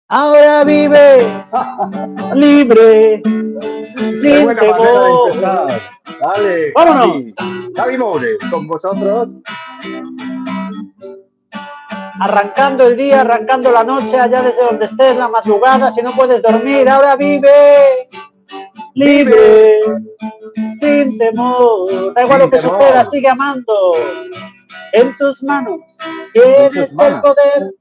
Ahora vive libre, Qué sin buena manera de temor. empezar. Dale, ¡Vámonos! Javi. Javi Moure, con vosotros. Arrancando el día, arrancando la noche, allá desde donde estés, la madrugada, si no puedes dormir, ahora vive Vive libre, sin temor. Da igual lo sin que suceda, temor. sigue amando. En tus manos En tus tienes el manos. poder,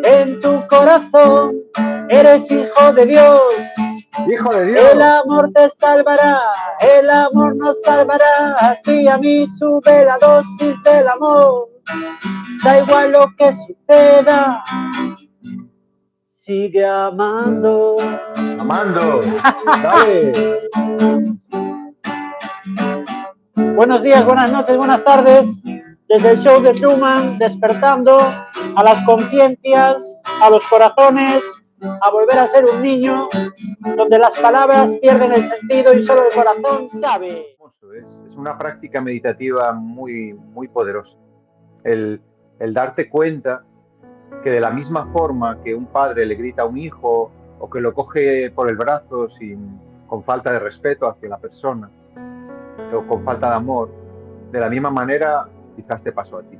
en tu corazón eres hijo de Dios. Hijo de El Dios. amor te salvará, el amor nos salvará. A ti y a mí sube la dosis del amor. Da igual lo que suceda, sigue amando. Amando. Dale. Buenos días, buenas noches, buenas tardes. Desde el show de Truman, despertando a las conciencias, a los corazones, a volver a ser un niño, donde las palabras pierden el sentido y solo el corazón sabe. Es una práctica meditativa muy, muy poderosa. El, el darte cuenta que de la misma forma que un padre le grita a un hijo o que lo coge por el brazo con falta de respeto hacia la persona o con falta de amor, de la misma manera quizás te pasó a ti.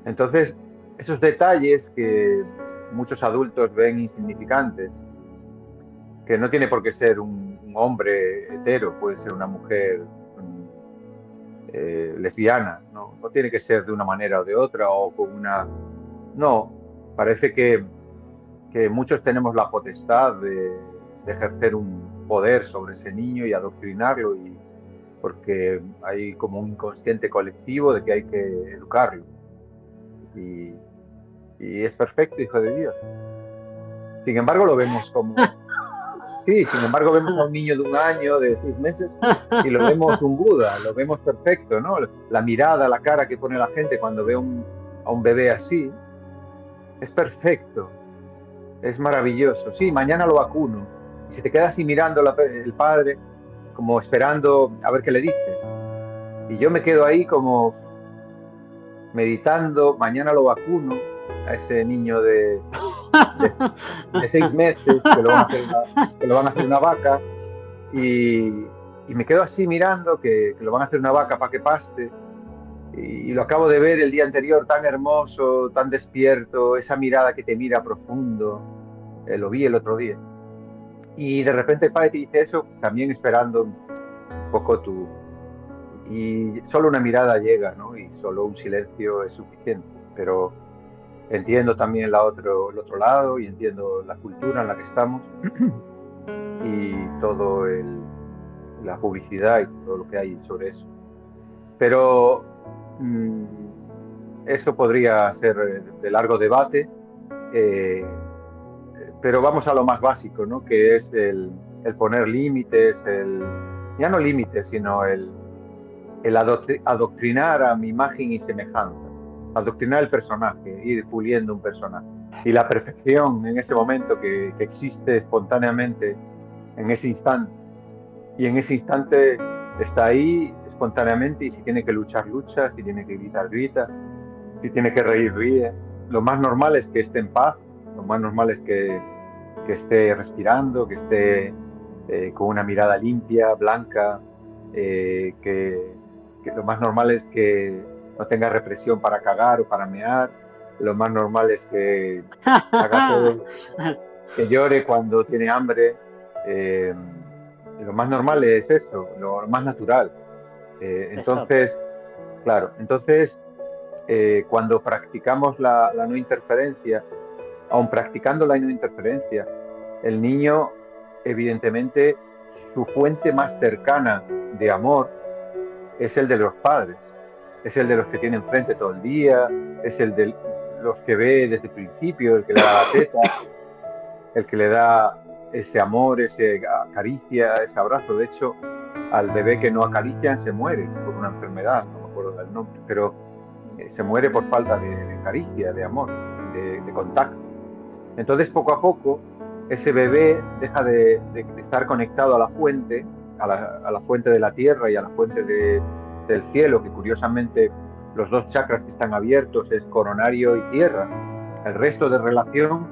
Entonces, esos detalles que muchos adultos ven insignificantes, que no tiene por qué ser un hombre hetero, puede ser una mujer lesbiana, ¿no? No tiene que ser de una manera o de otra o con una... No, parece que muchos tenemos la potestad de ejercer un poder sobre ese niño y adoctrinarlo, porque hay como un inconsciente colectivo de que hay que educarlo. Y, y es perfecto, hijo de Dios. Sin embargo, lo vemos como... Sí, sin embargo, vemos a un niño de 1 año, de 6 meses, y lo vemos un Buda, lo vemos perfecto, ¿no? La mirada, la cara que pone la gente cuando ve a un bebé así, es perfecto, es maravilloso. Sí, mañana lo vacuno. Y se te queda así mirando el padre, como esperando a ver qué le dice. Y yo me quedo ahí como meditando, mañana lo vacuno a ese niño de, de 6 meses, que lo van a hacer una vaca, y me quedo así mirando que lo van a hacer una vaca para que paste. Y lo acabo de ver el día anterior tan hermoso, tan despierto, esa mirada que te mira profundo, lo vi el otro día. Y de repente el padre te dice eso, también esperando un poco tu... Y solo una mirada llega, ¿no? Y solo un silencio es suficiente. Pero entiendo también el otro lado y entiendo la cultura en la que estamos y la publicidad y todo lo que hay sobre eso. Pero mm, eso podría ser de largo debate, eh, pero vamos a lo más básico, ¿no? Que es el poner límites, ya no límites, sino el adoctrinar a mi imagen y semejanza, adoctrinar el personaje, ir puliendo un personaje. Y la perfección en ese momento que existe espontáneamente en ese instante. Y en ese instante está ahí espontáneamente, y si tiene que luchar, lucha, si tiene que gritar, grita, si tiene que reír, ríe. Lo más normal es que esté en paz, lo más normal es que esté respirando, que esté con una mirada limpia, blanca, que lo más normal es que no tenga represión para cagar o para mear, lo más normal es que haga todo, que llore cuando tiene hambre. eh, lo más normal es eso, lo más natural. Exacto. Entonces, claro, entonces cuando practicamos la no interferencia, aun practicando la no interferencia, el niño, evidentemente, su fuente más cercana de amor es el de los padres, es el de los que tienen frente todo el día, es el de los que ve desde el principio, el que le da la teta, el que le da ese amor, ese acaricia, ese abrazo. De hecho, al bebé que no acarician se muere por una enfermedad, no me acuerdo del nombre, pero se muere por falta de caricia, de amor, de contacto. Entonces, poco a poco, ese bebé deja de estar conectado a la fuente, a la fuente de la tierra y a la fuente del cielo, que curiosamente los dos chakras que están abiertos es coronario y tierra. El resto de relación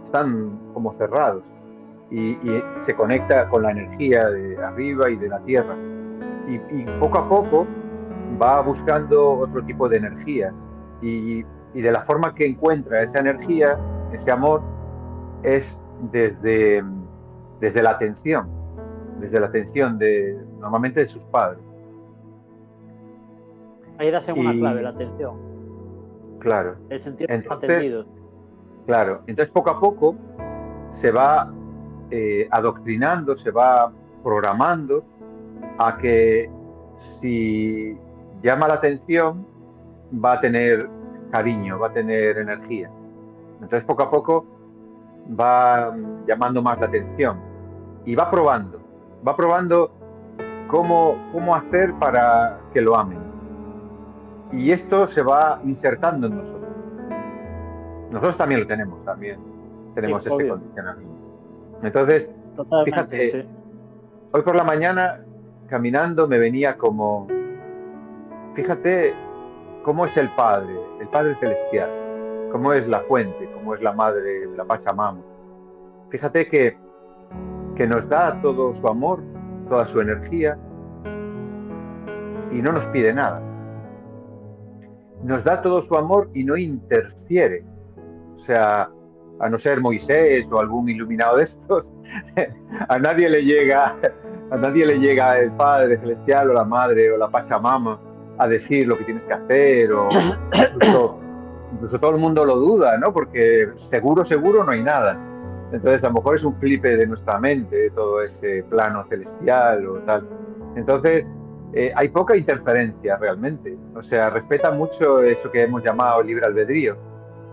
están como cerrados y se conecta con la energía de arriba y de la tierra. Y poco a poco va buscando otro tipo de energías y de la forma que encuentra esa energía, ese amor, es desde la atención, normalmente de sus padres. Ahí das en una clave, Y la atención, claro, el sentirnos entonces, atendidos. claro, entonces poco a poco se va adoctrinando, se va programando a que si llama la atención va a tener cariño, va a tener energía. Entonces poco a poco va llamando más la atención y va probando cómo hacer para que lo amen. Y esto se va insertando en nosotros. Nosotros también lo tenemos, Sí, tenemos ese obvio, condicionamiento. Entonces, totalmente, fíjate, sí. hoy por la mañana caminando me venía fíjate cómo es el Padre Celestial, cómo es la fuente, cómo es la madre, la Pachamama. Fíjate que nos da todo su amor, toda su energía y no nos pide nada. Nos da todo su amor y no interfiere. O sea, a no ser Moisés o algún iluminado de estos, a nadie le llega el Padre Celestial o la Madre o la Pachamama a decir lo que tienes que hacer o incluso todo el mundo lo duda, ¿no? Porque seguro no hay nada. Entonces a lo mejor es un flipe de nuestra mente todo ese plano celestial o tal. Entonces hay poca interferencia realmente. O sea, respeta mucho eso que hemos llamado libre albedrío.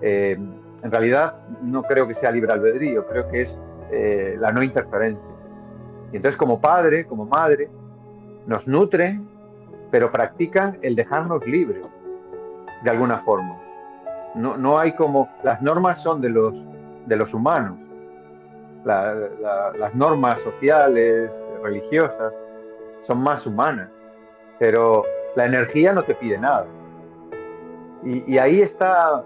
En realidad no creo que sea libre albedrío, creo que es la no interferencia. Y entonces como padre, como madre, nos nutren, pero practican el dejarnos libres, de alguna forma. No hay como... Las normas son de los humanos, las normas sociales, religiosas, son más humanas, pero la energía no te pide nada. Y ahí está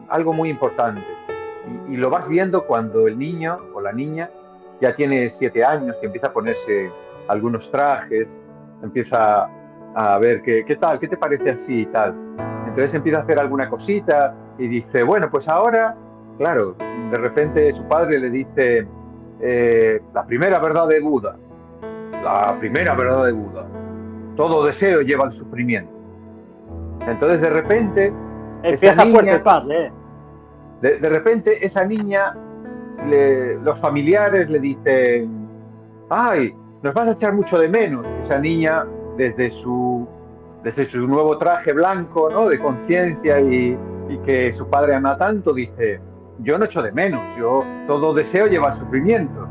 algo muy importante. Y lo vas viendo cuando el niño o la niña ya tiene 7 años, que empieza a ponerse algunos trajes, empieza a ver qué tal, qué te parece así y tal. Entonces empieza a hacer alguna cosita y dice, bueno, pues ahora, claro, de repente su padre le dice, la primera verdad de Buda, todo deseo lleva al sufrimiento. Entonces de repente esa Empieza fuerte el niña, padre, ¿eh? de repente esa niña, los familiares le dicen, ay, nos vas a echar mucho de menos. Esa niña, desde su nuevo traje blanco, ¿no? De conciencia y que su padre ama tanto, dice, yo no echo de menos, yo todo deseo lleva sufrimiento.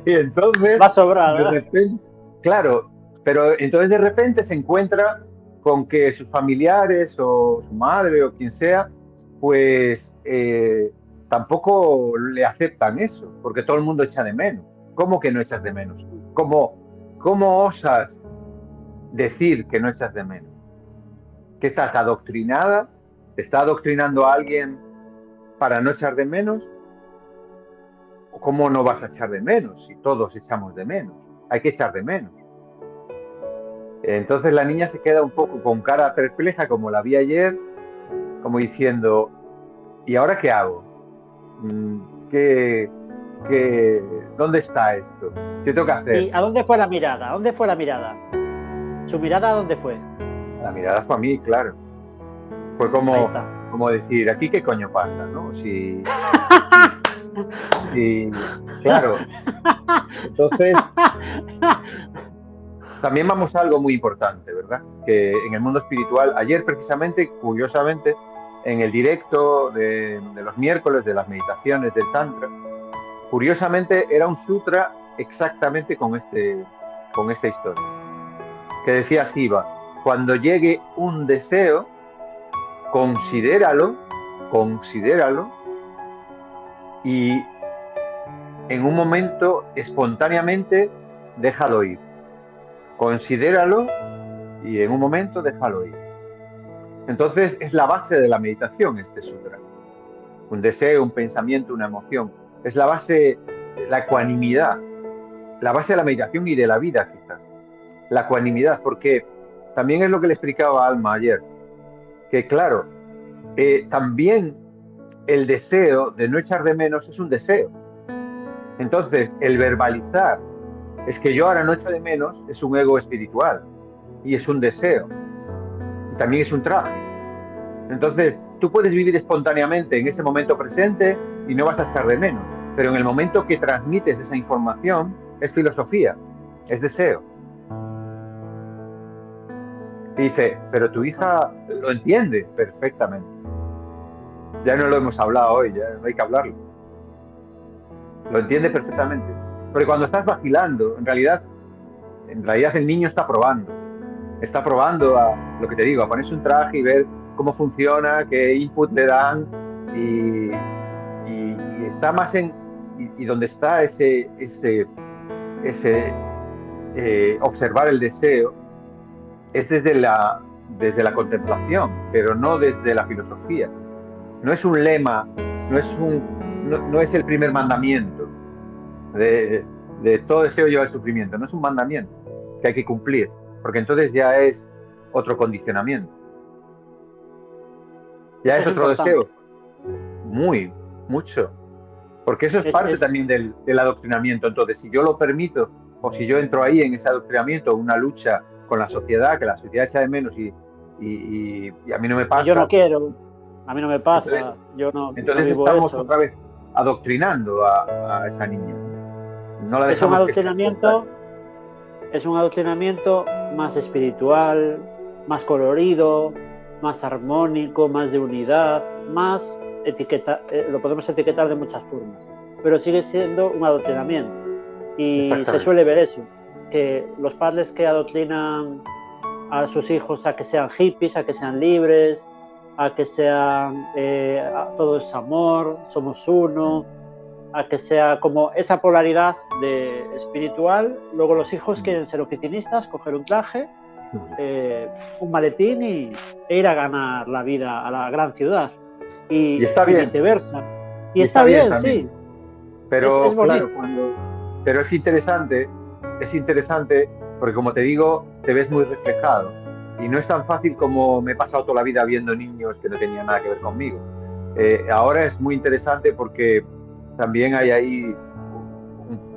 Y entonces, Va sobrado, de ¿eh? repente, claro, pero entonces de repente se encuentra con que sus familiares o su madre o quien sea, pues tampoco le aceptan eso, porque todo el mundo echa de menos. ¿Cómo que no echas de menos? ¿Cómo osas decir que no echas de menos? ¿Que estás adoctrinada? ¿Te está adoctrinando a alguien para no echar de menos? ¿Cómo no vas a echar de menos si todos echamos de menos? Hay que echar de menos. Entonces la niña se queda un poco con cara perpleja, como la vi ayer, como diciendo, ¿y ahora qué hago? ¿Qué, ¿Dónde está esto? ¿Qué tengo que hacer? ¿Y a dónde fue la mirada? ¿A dónde fue la mirada? ¿Su mirada a dónde fue? La mirada fue a mí, claro. Fue Ahí está. como decir, ¿aquí qué coño pasa? ¿No? Claro. Entonces, también vamos a algo muy importante, ¿verdad? Que en el mundo espiritual, ayer precisamente, curiosamente, en el directo de los miércoles de las meditaciones del Tantra, curiosamente era un sutra exactamente con esta historia, que decía Shiva, cuando llegue un deseo, considéralo y en un momento espontáneamente déjalo ir. Considéralo y en un momento déjalo ir. Entonces es la base de la meditación este sutra. un deseo, un pensamiento, una emoción. Es la base, la ecuanimidad, la base de la meditación y de la vida, quizás. La ecuanimidad, porque también es lo que le explicaba a Alma ayer, que claro, también el deseo de no echar de menos es un deseo. Entonces, el verbalizar es que yo ahora no echo de menos es un ego espiritual y es un deseo. Y también es un traje. Entonces, tú puedes vivir espontáneamente en ese momento presente y no vas a echar de menos. Pero en el momento que transmites esa información, es filosofía, es deseo. Y dice, pero tu hija lo entiende perfectamente. Ya no lo hemos hablado hoy, ya no hay que hablarlo. Lo entiende perfectamente. Porque cuando estás vacilando, en realidad el niño está probando. Está probando a lo que te digo, a ponerse un traje y ver cómo funciona, qué input le dan y está más en y donde está ese observar el deseo es desde la contemplación, pero no desde la filosofía. No es un lema, no es el primer mandamiento de todo deseo lleva el sufrimiento, no es un mandamiento que hay que cumplir, porque entonces ya es otro condicionamiento. Ya Eso es es otro importante. deseo, mucho, porque eso es parte también del adoctrinamiento. Entonces, si yo lo permito, o si yo entro ahí en ese adoctrinamiento, una lucha con la sociedad, que la sociedad echa de menos y a mí no me Y yo no pasa, quiero, a mí no me pasa, yo no entonces vivo estamos eso. otra vez adoctrinando a esa niña. No la Es un dejamos que sea espontánea. adoctrinamiento más espiritual, más colorido, más armónico, más de unidad, más lo podemos etiquetar de muchas formas, pero sigue siendo un adoctrinamiento. Y se Exactamente. suele ver eso, que los padres que adoctrinan a sus hijos a que sean hippies, a que sean libres, a que sean todo es amor, somos uno, a que sea como esa polaridad de espiritual. Luego los hijos quieren ser oficinistas, coger un traje, un maletín e ir a ganar la vida a la gran ciudad. Y está Y bien, viceversa. Y y está está bien bien, sí, también. Pero es bonito. claro, pero es interesante porque como te digo, te ves muy reflejado. Y no es tan fácil como me he pasado toda la vida viendo niños que no tenían nada que ver conmigo. Ahora es muy interesante porque también hay ahí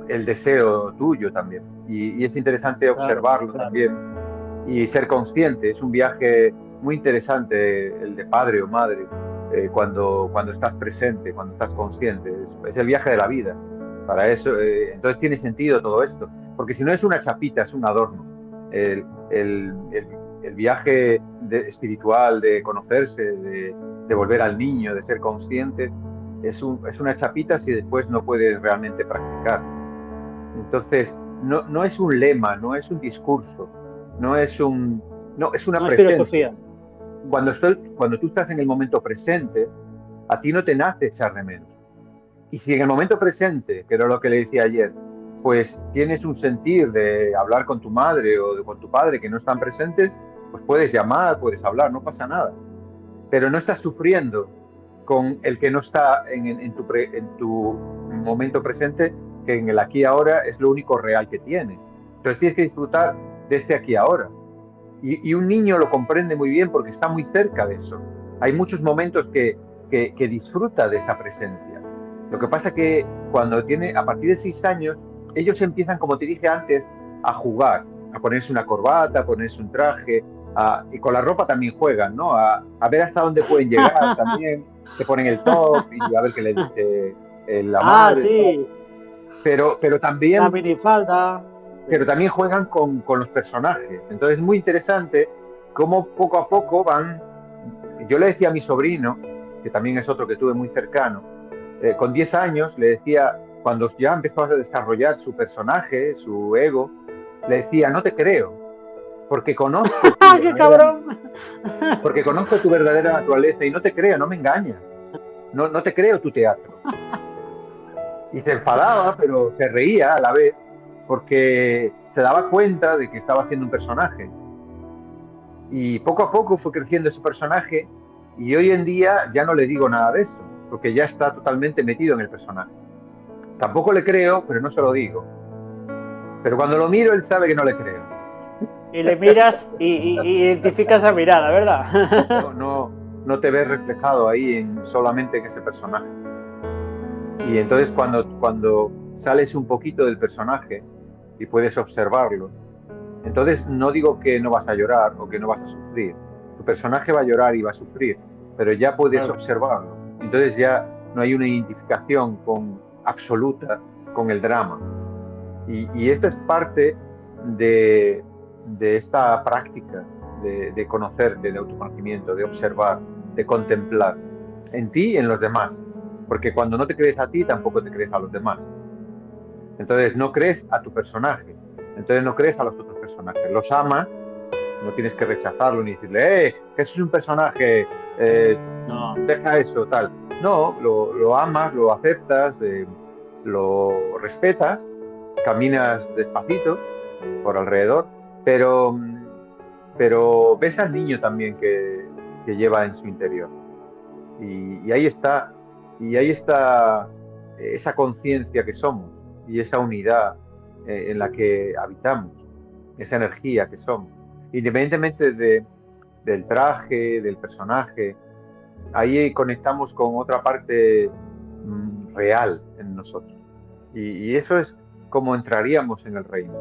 el deseo tuyo también. Y es interesante Claro, observarlo claro. también y ser consciente. Es un viaje muy interesante el de padre o madre cuando estás presente, cuando estás consciente. Es el viaje de la vida. Para eso, entonces tiene sentido todo esto. Porque si no es una chapita, es un adorno. El, el, el, el viaje espiritual, de conocerse, de volver al niño, de ser consciente, es una chapita si después no puedes realmente practicar. Entonces, no es un lema, no es un discurso, no es no, es una No es presencia. filosofía. Cuando tú estás en el momento presente, a ti no te nace echar de menos. Y si en el momento presente, que era lo que le decía ayer, pues tienes un sentir de hablar con tu madre o con tu padre que no están presentes, pues puedes llamar, puedes hablar, no pasa nada. Pero no estás sufriendo con el que no está en tu momento presente, que en el aquí y ahora es lo único real que tienes. Entonces tienes que disfrutar de este aquí y ahora. Y un niño lo comprende muy bien porque está muy cerca de eso. Hay muchos momentos que disfruta de esa presencia. Lo que pasa que cuando tiene, a partir de 6 años, ellos empiezan, como te dije antes, a jugar, a ponerse una corbata, a ponerse un traje, y con la ropa también juegan, ¿no? A ver hasta dónde pueden llegar también, se ponen el top y a ver qué le dice la Ah, madre, el padre. sí, Pero la también minifalda. pero Sí. también juegan con los personajes. Entonces es muy interesante cómo poco a poco van... Yo le decía a mi sobrino, que también es otro que tuve muy cercano, con 10 años le decía, cuando ya empezó a desarrollar su personaje, su ego, le decía, no te creo, porque conozco tu ¡Qué verdadera, cabrón! porque conozco tu verdadera naturaleza y no te creo, no me engañas, no te creo tu teatro. Y se enfadaba, pero se reía a la vez, porque se daba cuenta de que estaba haciendo un personaje. Y poco a poco fue creciendo ese personaje y hoy en día ya no le digo nada de eso. porque ya está totalmente metido en el personaje. Tampoco le creo, pero no se lo digo. Pero cuando lo miro, él sabe que no le creo. Y le miras y identificas esa mirada, ¿verdad? No te ves reflejado ahí en solamente en ese personaje. Y entonces cuando sales un poquito del personaje y puedes observarlo, entonces no digo que no vas a llorar o que no vas a sufrir. Tu personaje va a llorar y va a sufrir, pero ya puedes observarlo. Entonces ya no hay una identificación absoluta con el drama. Y esta es parte de esta práctica de conocerte, de autoconocimiento, de observar, de contemplar en ti y en los demás. Porque cuando no te crees a ti, tampoco te crees a los demás. Entonces no crees a tu personaje, entonces no crees a los otros personajes. Los amas, no tienes que rechazarlo ni decirle, que eso es un personaje, No. deja eso, tal. No, lo amas, lo aceptas, lo respetas, caminas despacito por alrededor, pero ves al niño también que lleva en su interior. Y ahí está esa conciencia que somos y esa unidad en la que habitamos, esa energía que somos. Independientemente del traje, del personaje, ahí conectamos con otra parte real en nosotros. Y eso es como entraríamos en el reino,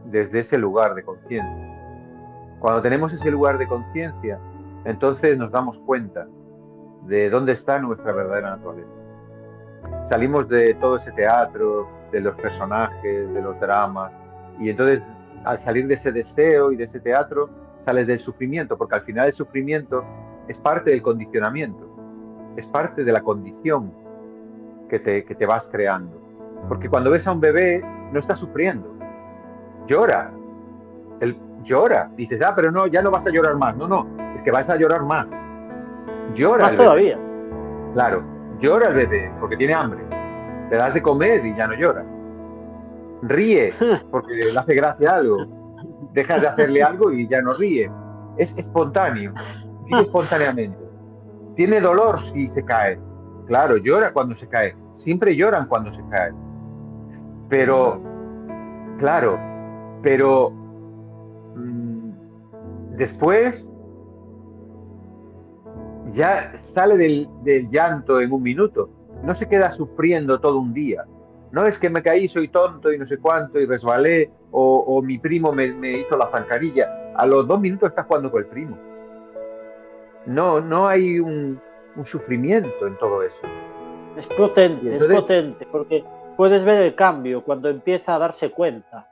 desde ese lugar de conciencia. Cuando tenemos ese lugar de conciencia, entonces nos damos cuenta de dónde está nuestra verdadera naturaleza. Salimos de todo ese teatro, de los personajes, de los dramas, y entonces al salir de ese deseo y de ese teatro, sales del sufrimiento, porque al final el sufrimiento es parte del condicionamiento, es parte de la condición que te vas creando. Porque cuando ves a un bebé, no está sufriendo, llora. Él llora, dices, pero no, ya no vas a llorar más. No, es que vas a llorar más. Llora más el bebé. Todavía. Claro, llora el bebé porque tiene hambre. Te das de comer y ya no llora. Ríe porque le hace gracia algo. Dejas de hacerle algo y ya no ríe. Es espontáneo, vive espontáneamente. Tiene dolor si se cae. Claro, llora cuando se cae. Siempre lloran cuando se caen. Pero, claro, después ya sale del llanto en un minuto. No se queda sufriendo todo un día. No es que me caí, soy tonto y no sé cuánto y resbalé o mi primo me hizo la zancadilla. A los 2 minutos estás jugando con el primo. No hay un sufrimiento en todo eso. Es potente, porque puedes ver el cambio cuando empieza a darse cuenta